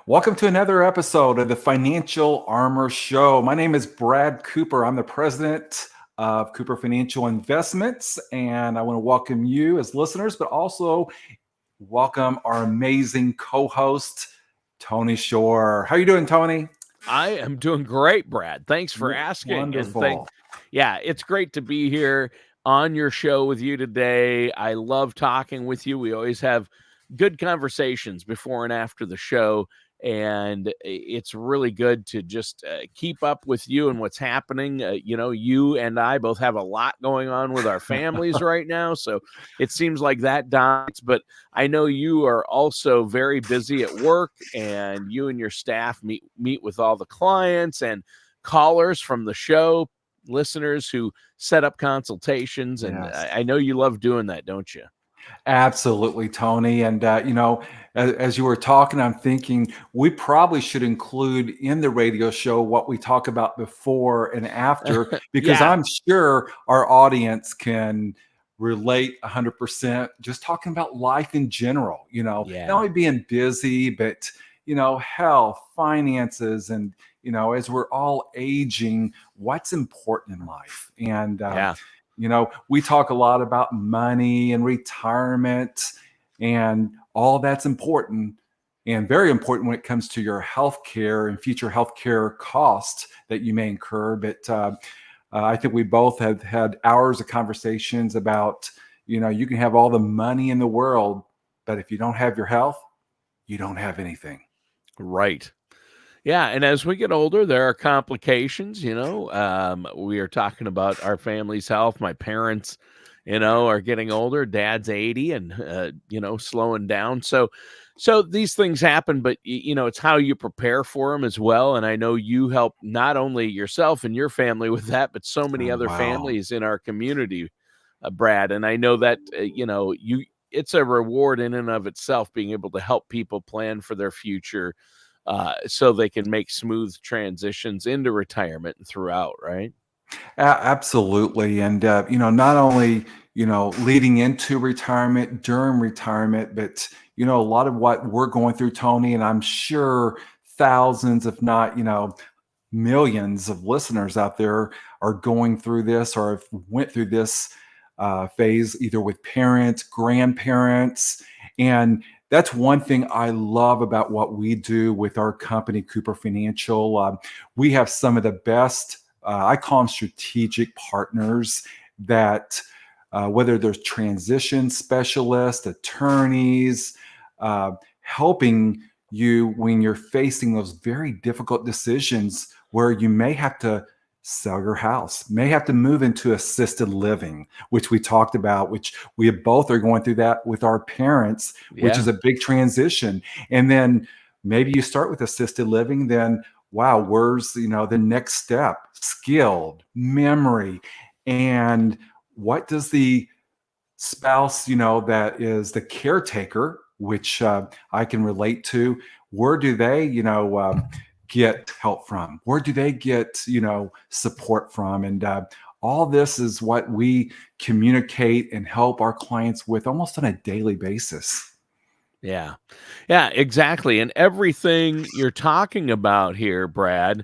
Welcome to another episode of the Financial Armor Show. My name is Brad Cooper. I'm the president of Cooper Financial Investments, and I want to welcome you as listeners, but also welcome our amazing co-host, Tony Shore. How are you doing, Tony? I am doing great, Brad. Thanks for asking. Wonderful. It's great to be here on your show with you today. I love talking with you. We always have good conversations before and after the show, and it's really good to just keep up with you and what's happening. You and I both have a lot going on with our families right now, so it seems like that dominates, but I know you are also very busy at work, and you and your staff meet with all the clients and callers from the show, listeners who set up consultations, and Yes. I know you love doing that, don't you? Absolutely, Tony. And, as you were talking, I'm thinking we probably should include in the radio show what we talk about before and after, because Yeah. I'm sure our audience can relate 100% just talking about life in general, not Yeah. only being busy, but, health, finances, and, as we're all aging, what's important in life. And, Yeah. we talk a lot about money and retirement, and all that's important and very important when it comes to your health care and future health care costs that you may incur. But I think we both have had hours of conversations about, you can have all the money in the world, but if you don't have your health, you don't have anything. Right. Yeah, and as we get older, there are complications. We are talking about our family's health. My parents, are getting older. Dad's 80 and slowing down. So these things happen, but it's how you prepare for them as well. And I know you help not only yourself and your family with that, but so many Oh, other wow. families in our community, Brad. And I know that you it's a reward in and of itself being able to help people plan for their future, so they can make smooth transitions into retirement and throughout, right? Absolutely. And, not only, leading into retirement, during retirement, but, a lot of what we're going through, Tony, and I'm sure thousands, if not, millions of listeners out there are going through this or have went through this phase either with parents, grandparents. And that's one thing I love about what we do with our company, Cooper Financial. We have some of the best, I call them strategic partners that, whether there's transition specialists, attorneys, helping you when you're facing those very difficult decisions where you may have to sell your house, may have to move into assisted living, which we talked about, which we both are going through that with our parents, which Yeah. is a big transition. And then maybe you start with assisted living, then wow, where's the next step? Skilled, memory, and what does the spouse, that is the caretaker, which I can relate to, where do they, get help from? Where do they get, support from? And all this is what we communicate and help our clients with almost on a daily basis. Yeah. Yeah, exactly. And everything you're talking about here, Brad,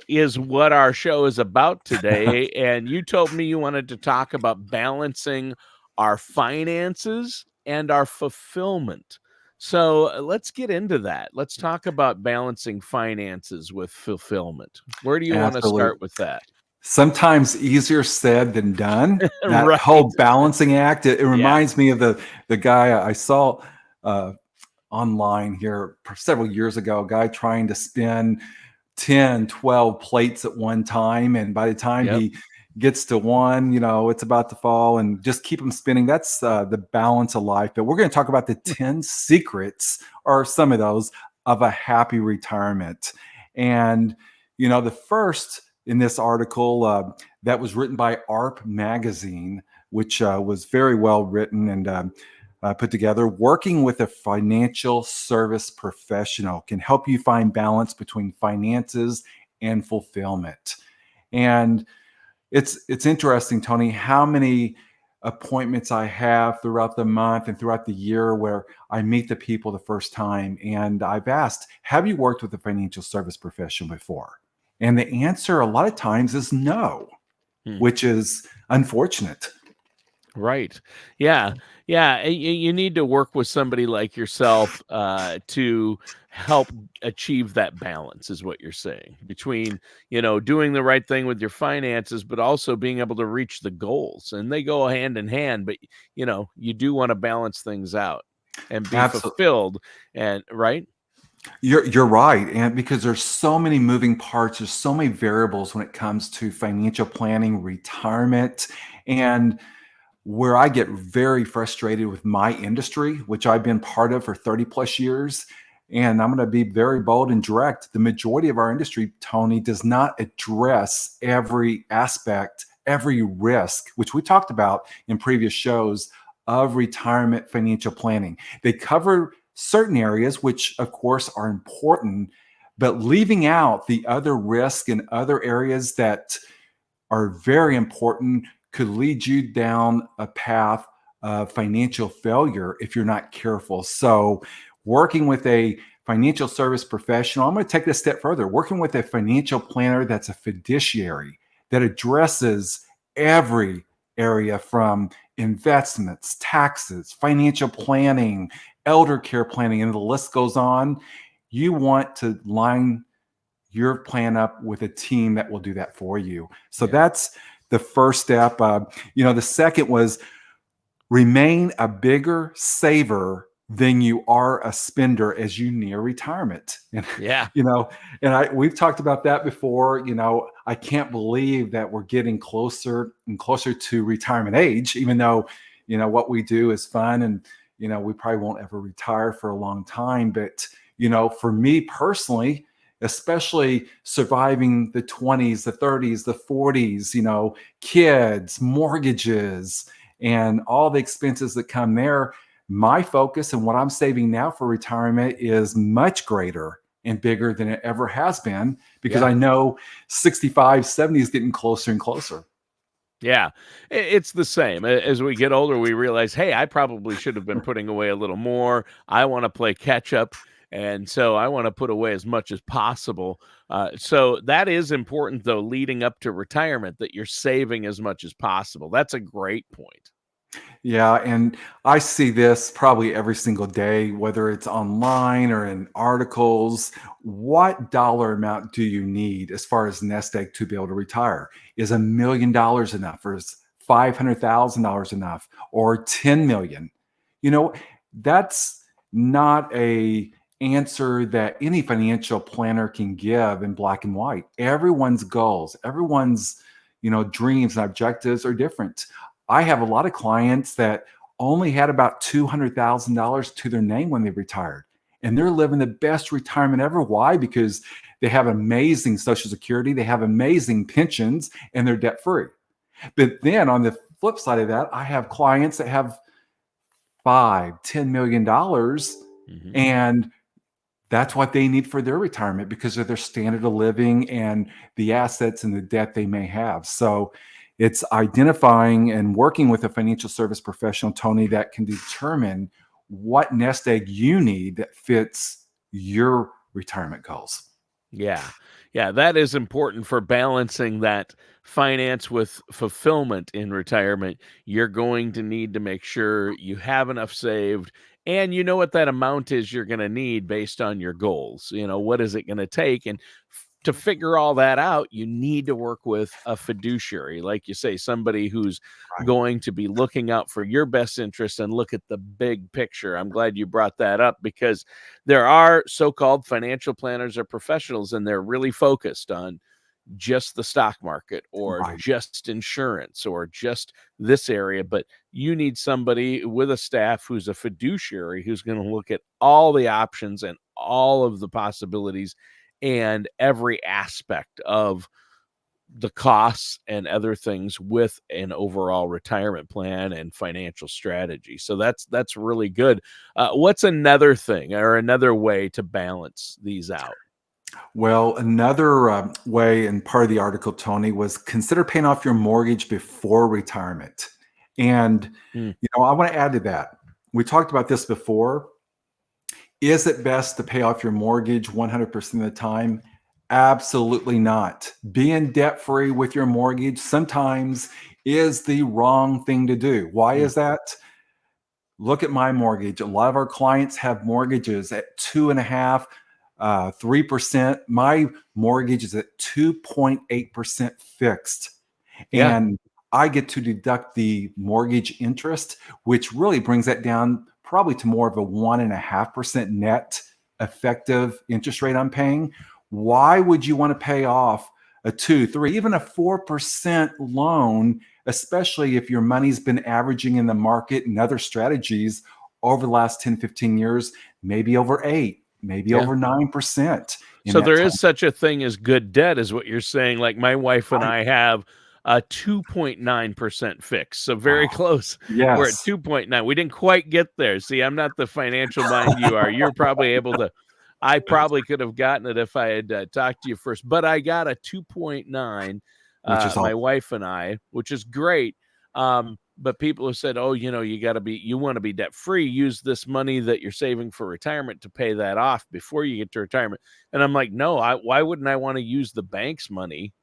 is what our show is about today. And you told me you wanted to talk about balancing our finances and our fulfillment. So let's get into that. Let's talk about balancing finances with fulfillment. Where do you want to Absolutely. start with that? Sometimes easier said than done. That Right. whole balancing act, it Yeah. reminds me of the guy I saw uh, online here several years ago, a guy trying to spin 10, 12 plates at one time. And by the time Yep. he gets to one, it's about to fall, and just keep them spinning. That's the balance of life. But we're going to talk about the 10 secrets, or some of those, of a happy retirement. And, the first in this article that was written by ARP Magazine, which was very well written and put together. Working with a financial service professional can help you find balance between finances and fulfillment. And it's interesting, Tony, how many appointments I have throughout the month and throughout the year where I meet the people the first time. And I've asked, have you worked with a financial service professional before? And the answer a lot of times is no, Hmm. which is unfortunate. Right. Yeah. Yeah. You need to work with somebody like yourself to help achieve that balance, is what you're saying, between, doing the right thing with your finances, but also being able to reach the goals. And they go hand in hand, but, you do want to balance things out and be Absolutely. fulfilled. And right. You're right. And because there's so many moving parts, there's so many variables when it comes to financial planning, retirement, and where I get very frustrated with my industry, which I've been part of for 30 plus years. And I'm going to be very bold and direct. The majority of our industry, Tony, does not address every aspect, every risk, which we talked about in previous shows of retirement financial planning. They cover certain areas, which of course are important, but leaving out the other risk and other areas that are very important could lead you down a path of financial failure if you're not careful. So, working with a financial service professional, I'm going to take this a step further. Working with a financial planner that's a fiduciary that addresses every area from investments, taxes, financial planning, elder care planning, and the list goes on. You want to line your plan up with a team that will do that for you. So Yeah. that's the first step. The second was remain a bigger saver than you are a spender as you near retirement. And Yeah. you know, we've talked about that before. I can't believe that we're getting closer and closer to retirement age, even though what we do is fun and we probably won't ever retire for a long time. But for me personally, especially surviving the 20s, the 30s, the 40s, kids, mortgages, and all the expenses that come there, my focus and what I'm saving now for retirement is much greater and bigger than it ever has been because Yeah. I know 65, 70 is getting closer and closer. Yeah, it's the same. As we get older, we realize, hey, I probably should have been putting away a little more. I want to play catch up. And so I want to put away as much as possible. So that is important, though, leading up to retirement, that you're saving as much as possible. That's a great point. Yeah, and I see this probably every single day, whether it's online or in articles. What dollar amount do you need as far as nest egg to be able to retire? Is $1 million enough, or is $500,000 enough, or 10 million? You know, that's not a answer that any financial planner can give in black and white. Everyone's goals, everyone's dreams and objectives are different. I have a lot of clients that only had about $200,000 to their name when they retired. And they're living the best retirement ever. Why? Because they have amazing Social Security, they have amazing pensions, and they're debt free. But then on the flip side of that, I have clients that have $5, $10 million, Hmm. and that's what they need for their retirement because of their standard of living and the assets and the debt they may have. So it's identifying and working with a financial service professional, Tony, that can determine what nest egg you need that fits your retirement goals. Yeah. Yeah, that is important for balancing that finance with fulfillment in retirement. You're going to need to make sure you have enough saved and you know what that amount is you're going to need based on your goals. What is it going to take? And to figure all that out, you need to work with a fiduciary, like you say, somebody who's Right. going to be looking out for your best interest and look at the big picture. I'm glad you brought that up because there are so-called financial planners or professionals, and they're really focused on just the stock market or Right. just insurance or just this area. But you need somebody with a staff who's a fiduciary who's going to look at all the options and all of the possibilities and every aspect of the costs and other things with an overall retirement plan and financial strategy. So that's really good. What's another thing or another way to balance these out? Well, another way, and part of the article, Tony, was consider paying off your mortgage before retirement. And, Mm. I want to add to that. We talked about this before. Is it best to pay off your mortgage 100% of the time? Absolutely not. Being debt free with your mortgage sometimes is the wrong thing to do. Why Mm. is that? Look at my mortgage. A lot of our clients have mortgages at 2.5%, 3%. My mortgage is at 2.8% fixed. Yeah. And I get to deduct the mortgage interest, which really brings that down probably to more of a 1.5% net effective interest rate I'm paying. Why would you want to pay off a 2, 3, even a 4% loan, especially if your money's been averaging in the market and other strategies over the last 10, 15 years, maybe over 8, maybe Yeah. over 9% in So that there time? is such a thing as good debt, is what you're saying. Like my wife and Right. I have a 2.9% fix. So very Wow. close. We're at Yes. 2.9. We didn't quite get there. See, I'm not the financial mind you are. You're probably able to. I probably could have gotten it if I had talked to you first, but I got a 2.9, Which is my all. wife and I, which is great. But people have said, oh, you want to be debt free. Use this money that you're saving for retirement to pay that off before you get to retirement. And I'm like, no, why wouldn't I want to use the bank's money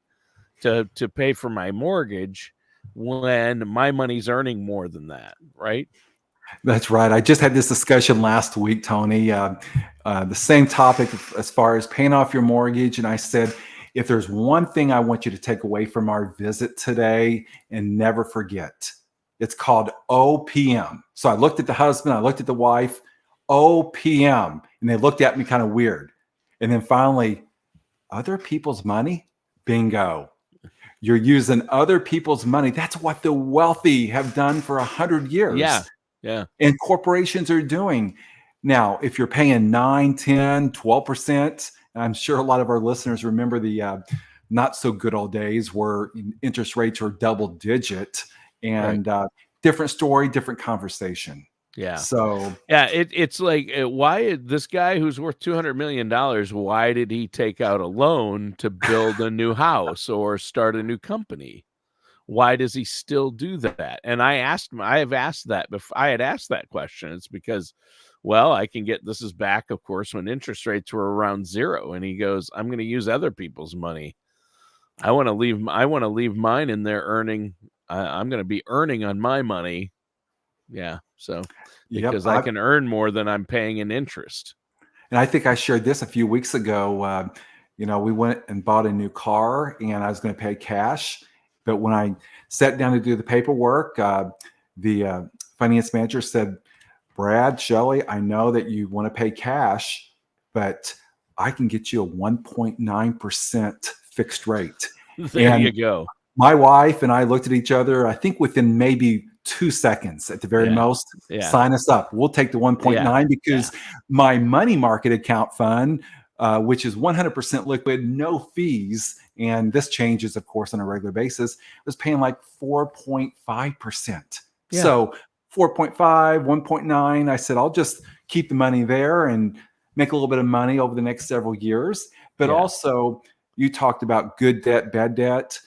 to pay for my mortgage when my money's earning more than that, right? That's right. I just had this discussion last week, Tony. The same topic as far as paying off your mortgage. And I said, if there's one thing I want you to take away from our visit today and never forget, it's called OPM. So I looked at the husband, I looked at the wife, OPM, and they looked at me kind of weird. And then finally, other people's money? Bingo. You're using other people's money. That's what the wealthy have done for 100 Yeah. years. Yeah. And corporations are doing. Now, if you're paying 9, 10, 12%, and I'm sure a lot of our listeners remember the not so good old days where interest rates are double digit, Right. and different story, different conversation. Yeah. So, Yeah. It's like, why this guy who's worth $200 million, why did he take out a loan to build a new house or start a new company? Why does he still do that? And I have asked that before. I had asked that question. It's because, well, I can get, this is back, of course, when interest rates were around zero. And he goes, I'm going to use other people's money. I want to leave mine in there earning. I'm going to be earning on my money. Yeah. So yep. because I can earn more than I'm paying in interest. And I think I shared this a few weeks ago. We went and bought a new car, and I was going to pay cash. But when I sat down to do the paperwork, the finance manager said, Brad, Shelley, I know that you want to pay cash, but I can get you a 1.9% fixed rate. There you And go. my wife and I looked at each other, I think within maybe 2 seconds at the very Yeah. most. Yeah. Sign us up. We'll take the 1.9 Yeah. because my money market account fund, which is 100% liquid, no fees, and this changes, of course, on a regular basis, was paying like 4.5%. Yeah. So 4.5, 1.9, I said, I'll just keep the money there and make a little bit of money over the next several years. But Yeah. also, you talked about good debt, bad debt.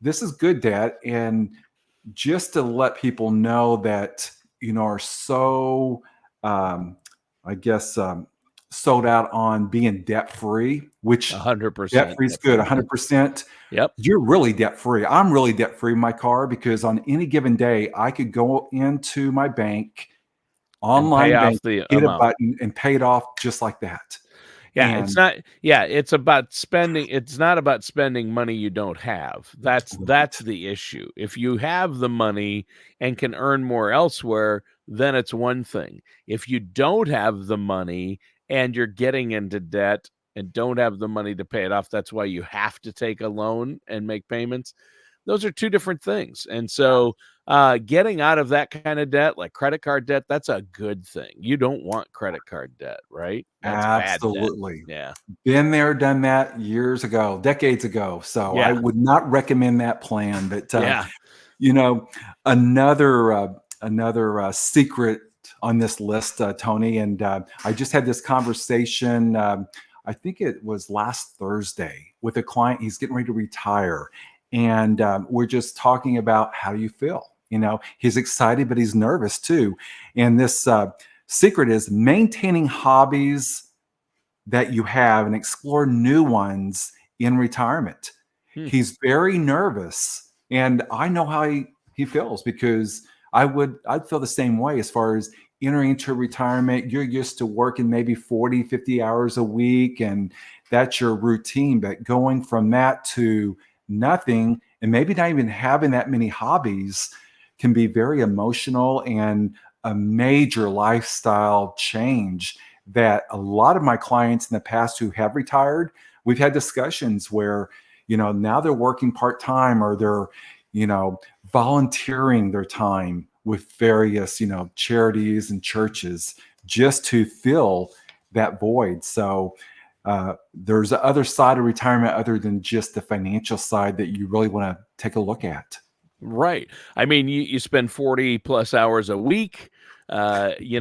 This is good debt. And just to let people know that, are so, I guess, sold out on being debt free, which 100% debt free is good, debt-free. 100%. Yep. You're really debt free. I'm really debt free in my car because on any given day, I could go into my bank, And pay online off bank, the hit a amount. button and pay it off just like that. Yeah, it's And not it's about spending, it's not about spending money you don't have. That's right. the issue. If you have the money and can earn more elsewhere, then it's one thing. If you don't have the money and you're getting into debt and don't have the money to pay it off, that's why you have to take a loan and make payments. Those are two different things. And so getting out of that kind of debt, like credit card debt, that's a good thing. You don't want credit card debt, right? That's bad debt. Absolutely. Yeah. Been there, done that years ago, decades ago. So I Yeah. would not recommend that plan. But Yeah. you know, another secret on this list, Tony, and I just had this conversation. I think it was last Thursday with a client. He's getting ready to retire, and we're just talking about how do you feel. He's excited, but he's nervous too. And this secret is maintaining hobbies that you have and explore new ones in retirement. Hmm. He's very nervous, and I know how he feels, because I'd feel the same way as far as entering into retirement. You're used to working maybe 40, 50 hours a week, and that's your routine. But going from that to nothing, and maybe not even having that many hobbies, can be very emotional and a major lifestyle change that a lot of my clients in the past who have retired, we've had discussions where, now they're working part-time, or they're, volunteering their time with various, charities and churches, just to fill that void. So there's the other side of retirement other than just the financial side that you really want to take a look at. Right. I mean, you spend 40 plus hours a week, during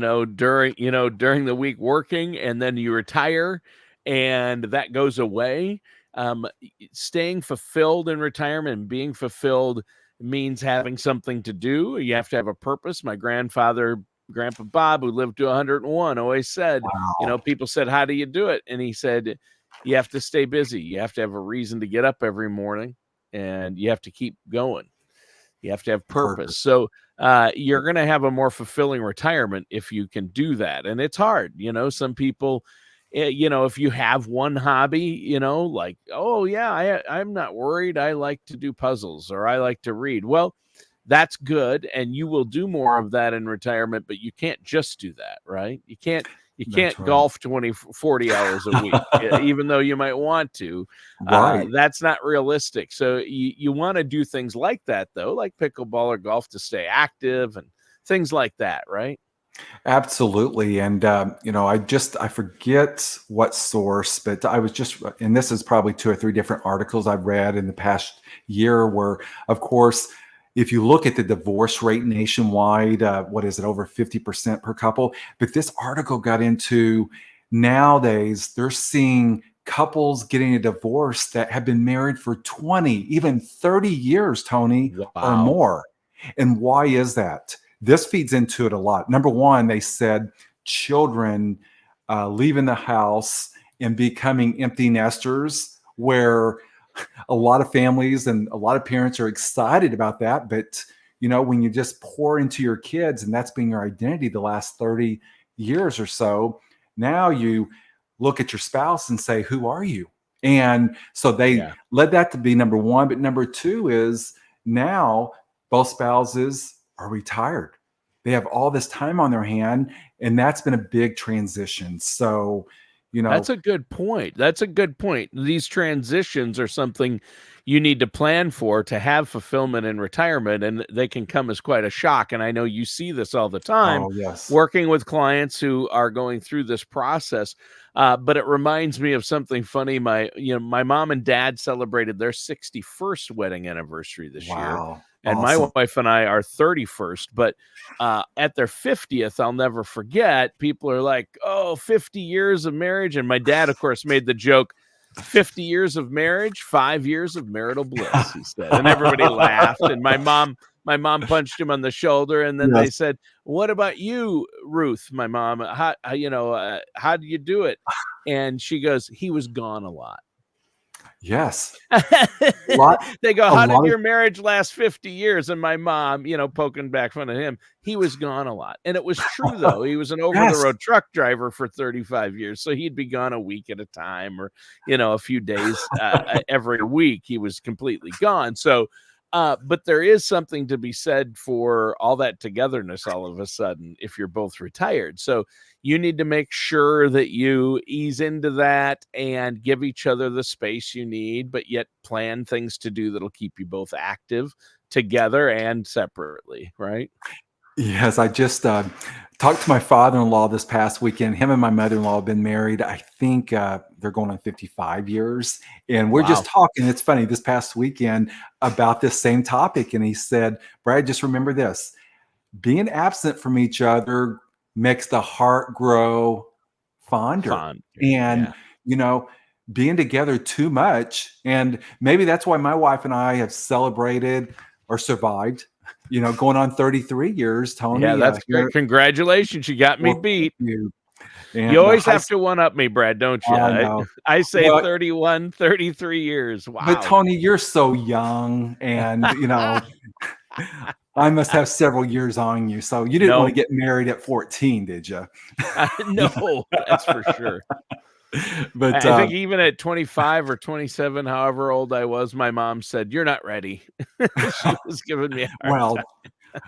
the week working, and then you retire and that goes away. Staying fulfilled in retirement and being fulfilled means having something to do. You have to have a purpose. My grandfather, Grandpa Bob, who lived to 101, always said, Wow. people said, "How do you do it?" And he said, "You have to stay busy. You have to have a reason to get up every morning, and you have to keep going. You have to have purpose." Perfect. So you're going to have a more fulfilling retirement if you can do that. And it's hard. Some people, if you have one hobby, like, oh, yeah, I'm not worried. I like to do puzzles, or I like to read. Well, that's good. And you will do more of that in retirement, but you can't just do that, right? You That's can't right. golf 20, 40 hours a week, even though you might want to. Right. That's not realistic. So you want to do things like that, though, like pickleball or golf, to stay active and things like that, right? Absolutely. And, I forget what source, but I was just, and this is probably two or three different articles I've read in the past year where, of course, if you look at the divorce rate nationwide, what is it, over 50% per couple? But this article got into, nowadays, they're seeing couples getting a divorce that have been married for 20, even 30 years, Tony, or Wow. more. And why is that? This feeds into it a lot. Number one, they said children leaving the house and becoming empty nesters, where a lot of families and a lot of parents are excited about that. But, when you just pour into your kids and that's been your identity the last 30 years or so, now you look at your spouse and say, who are you? And so they Yeah. led that to be number one. But number two is, now both spouses are retired. They have all this time on their hand, and that's been a big transition. So, you That's know, a good point. That's a good point. These transitions are something you need to plan for to have fulfillment in retirement, and they can come as quite a shock. And I know you see this all the time oh, yes. working with clients who are going through this process. But it reminds me of something funny. My mom and dad celebrated their 61st wedding anniversary this year, Wow. and my Awesome. wife and I are 31st. But at their 50th, I'll never forget, people are like, oh, 50 years of marriage. And my dad, of course, made the joke, 50 years of marriage, 5 years of marital bliss, he said. And everybody laughed. And my mom punched him on the shoulder. And then they Yes. said, what about you, Ruth, my mom? How do you do it? And she goes, he was gone a lot. Yes. A lot, They go, a how did lot of, your marriage last 50 years? And my mom, poking back fun at him, he was gone a lot. And it was true, though. He was an over the yes. road truck driver for 35 years. So he'd be gone a week at a time, or, a few days every week. He was completely gone. So, but there is something to be said for all that togetherness all of a sudden if you're both retired. So you need to make sure that you ease into that and give each other the space you need, but yet plan things to do that'll keep you both active together and separately, right? Yes, I just talked to my father-in-law this past weekend. Him and my mother-in-law have been married. I think they're going on 55 years. And we're just Wow. talking. It's funny, this past weekend about this same topic. And he said, Brad, just remember this: being absent from each other makes the heart grow fonder. Fonder. And, Yeah. you know, being together too much. And maybe that's why my wife and I have celebrated or survived going on 33 years, Yeah, Tony. that's great. Here, Congratulations. You got me well, thank beat. you. You And always have to one up me, Brad, don't you? I I, know. I say Well, 31, 33 years. but Wow. Tony, you're so young, and I must have several years on you. So you didn't want to No, get married at 14, did you? no, that's for sure. But I think even at 25 or 27, however old I was, my mom said, "You're not ready." She was giving me a hard time.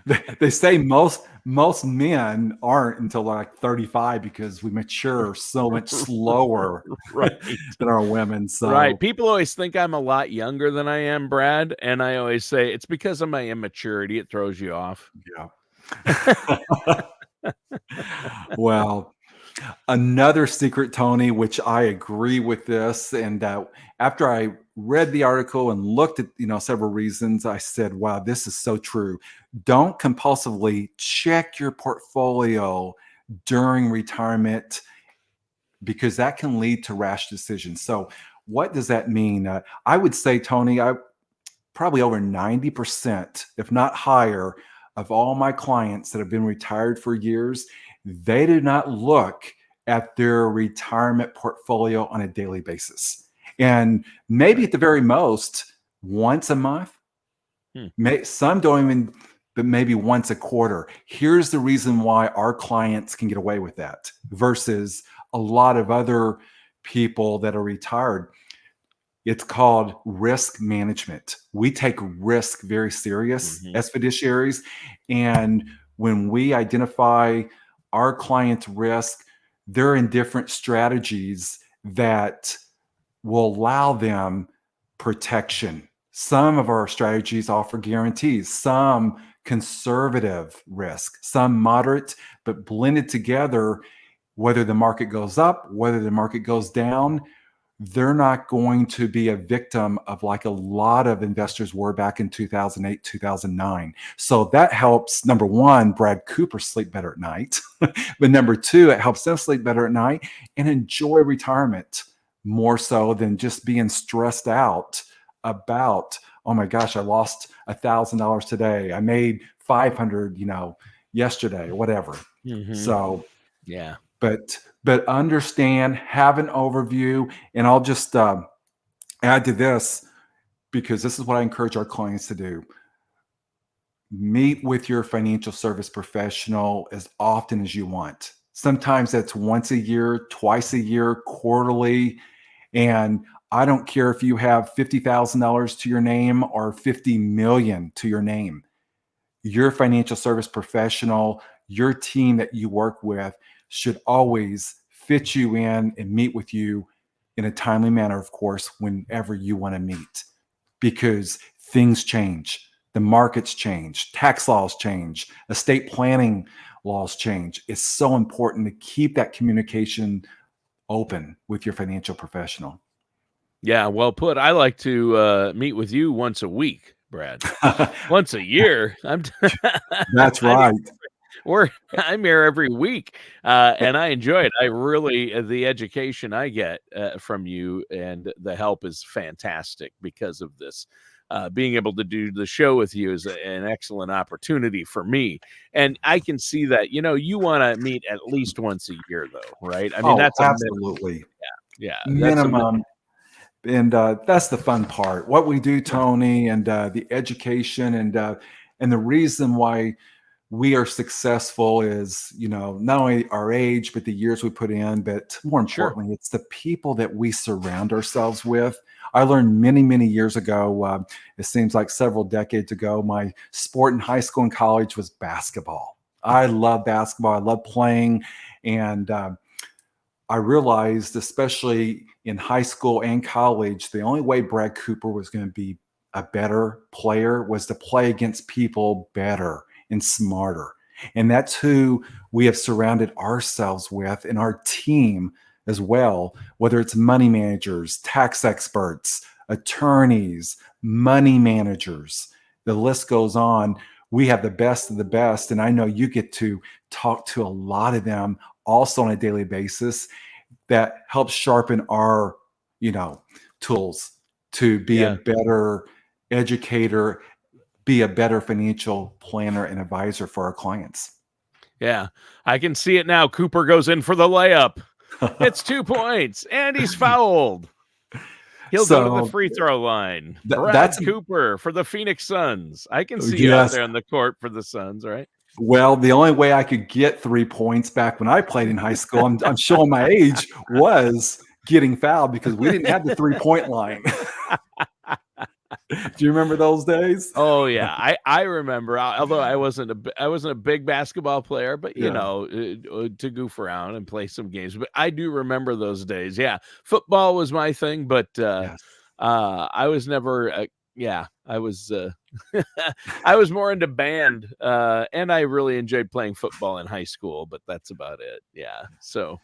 well, they say most men aren't until like 35 because we mature so much slower Right. than our women. Right. So People always think I'm a lot younger than I am, Brad, and I always say it's because of my immaturity. It throws you off. yeah. Well, another secret, Tony, which I agree with this, and after I read the article and looked at several reasons, I said, "Wow, this is so true." Don't compulsively check your portfolio during retirement because that can lead to rash decisions. So, what does that mean? I would say, Tony, I probably over 90%, if not higher, of all my clients that have been retired for years, they do not look at their retirement portfolio on a daily basis. And maybe Right. at the very most, once a month. Hmm. Some don't even, but maybe once a quarter. Here's the reason why our clients can get away with that versus a lot of other people that are retired. It's called risk management. We take risk very serious Mhm. as fiduciaries. And when we identify our client's risk, they're in different strategies that will allow them protection. Some of our strategies offer guarantees, some conservative risk, some moderate, but blended together, whether the market goes up, whether the market goes down, they're not going to be a victim of like a lot of investors were back in 2008, 2009. So that helps, number one, Brad Cooper sleep better at night. But number two, it helps them sleep better at night and enjoy retirement more so than just being stressed out about, oh my gosh, I lost $1,000 today. I made 500, yesterday or whatever. Mhm. So Yeah. but understand, have an overview, and I'll just add to this because this is what I encourage our clients to do. Meet with your financial service professional as often as you want. Sometimes that's once a year, twice a year, quarterly, and I don't care if you have $50,000 to your name or 50 million to your name. Your financial service professional, your team that you work with should always fit you in and meet with you in a timely manner, of course, whenever you want to meet, because things change. The markets change, tax laws change, estate planning laws change. It's so important to keep that communication open with your financial professional. Yeah, well put. I like to meet with you once a week, Brad. Once a year. That's I right. I'm here every week, and I enjoy it. I really the education I get from you and the help is fantastic because of this. Being able to do the show with you is an excellent opportunity for me, and I can see that. You want to meet at least once a year, though, right? I mean, Oh, that's a minimum. absolutely. Yeah, that's a minimum. Minimum. And that's the fun part. What we do, Tony, and the education, and the reason why we are successful is, not only our age, but the years we put in, but more Sure. importantly, it's the people that we surround ourselves with. I learned many, many years ago, it seems like several decades ago, my sport in high school and college was basketball. I love basketball. I love playing. And I realized, especially in high school and college, the only way Brad Cooper was going to be a better player was to play against people better and smarter. And that's who we have surrounded ourselves with in our team as well, whether it's money managers, tax experts, attorneys, money managers. The list goes on. We have the best of the best. And I know you get to talk to a lot of them also on a daily basis that helps sharpen our, tools to be a Yeah. better educator, be a better financial planner and advisor for our clients. Yeah, I can see it now. Cooper goes in for the layup. It's 2 points, and he's fouled. He'll go to the So free throw line. that's Brad Cooper for the Phoenix Suns. I can see you out yes. there on the court for the Suns, right? Well, the only way I could get 3 points back when I played in high school, I'm showing my age, was getting fouled because we didn't have the 3-point line. Do you remember those days? Oh yeah, I remember. Although I wasn't a big basketball player, but Yeah. to goof around and play some games. But I do remember those days. Yeah, football was my thing, but Yes. I was never. Yeah, I was. I was more into band, and I really enjoyed playing football in high school. But that's about it. Yeah, so.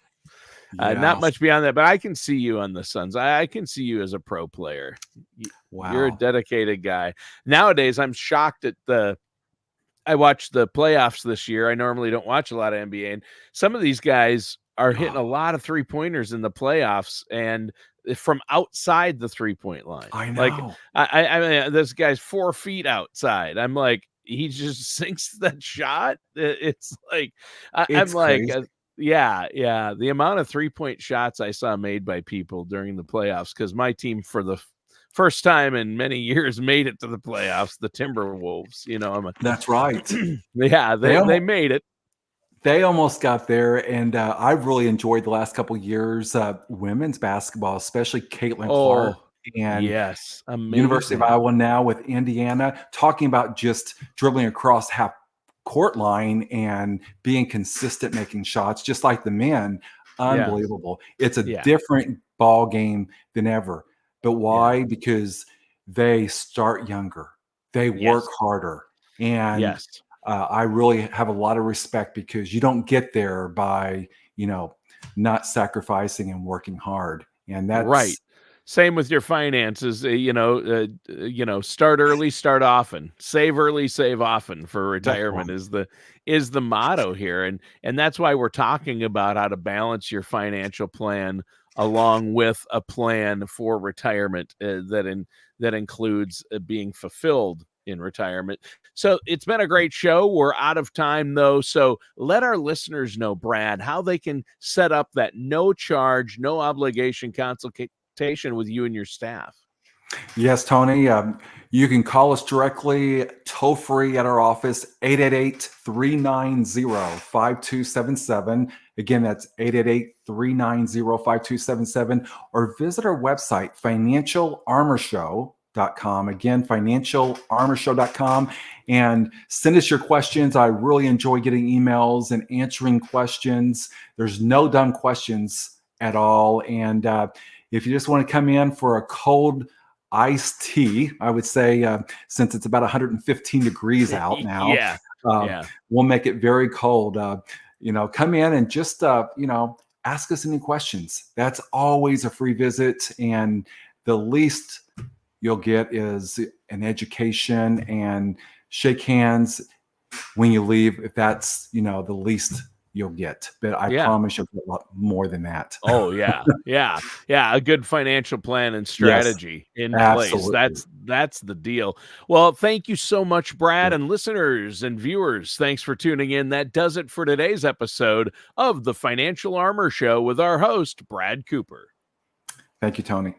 Not Yes. much beyond that, but I can see you on the Suns. I can see you as a pro player. You're a Wow. dedicated guy. Nowadays, I'm shocked at I watched the playoffs this year. I normally don't watch a lot of NBA, and some of these guys are hitting a lot of 3-pointers in the playoffs and from outside the 3-point line. I Like know. I mean, this guy's 4 feet outside. I'm like, he just sinks that shot. It's like I'm It's like, crazy. yeah. The amount of 3-point shots I saw made by people during the playoffs, because my team for the first time in many years made it to the playoffs, the Timberwolves. That's right. Yeah, They they made it. They almost got there, and I've really enjoyed the last couple years, women's basketball, especially Caitlin Clark Oh, and yes, University of amazing. Iowa now with Indiana, talking about just dribbling across half court line and being consistent, making shots, just like the men. Yeah, Unbelievable. It's a yeah, different ball game than ever. But yeah, why? Because they start younger, they work yes, harder, and yes. I really have a lot of respect because you don't get there by, you know, not sacrificing and working hard. And Right. that's Same with your finances. Start early, start often. Save early, save often for that's retirement right. is the motto here, and that's why we're talking about how to balance your financial plan along with a plan for retirement that includes being fulfilled in retirement. So it's been a great show. We're out of time though. So let our listeners know, Brad, how they can set up that no charge, no obligation consultation with you and your staff. Yes, Tony. You can call us directly, toll free at our office, 888-390-5277. Again, that's 888-390-5277. Or visit our website, financialarmorshow.com. Again, financialarmorshow.com. And send us your questions. I really enjoy getting emails and answering questions. There's no dumb questions at all. And if you just want to come in for a cold iced tea, I would say, since it's about 115 degrees out now, Yeah. uh, Yeah. we'll make it very cold. Come in and just, ask us any questions. That's always a free visit. And the least you'll get is an education and shake hands when you leave, if that's, the least you'll get. But I Yeah. promise you'll get a lot more than that. Oh yeah. Yeah. Yeah. A good financial plan and Yes, strategy in place. absolutely. That's the deal. Well, thank you so much, Brad, and listeners and viewers. Thanks for tuning in. That does it for today's episode of the Financial Armor Show with our host, Brad Cooper. Thank you, Tony.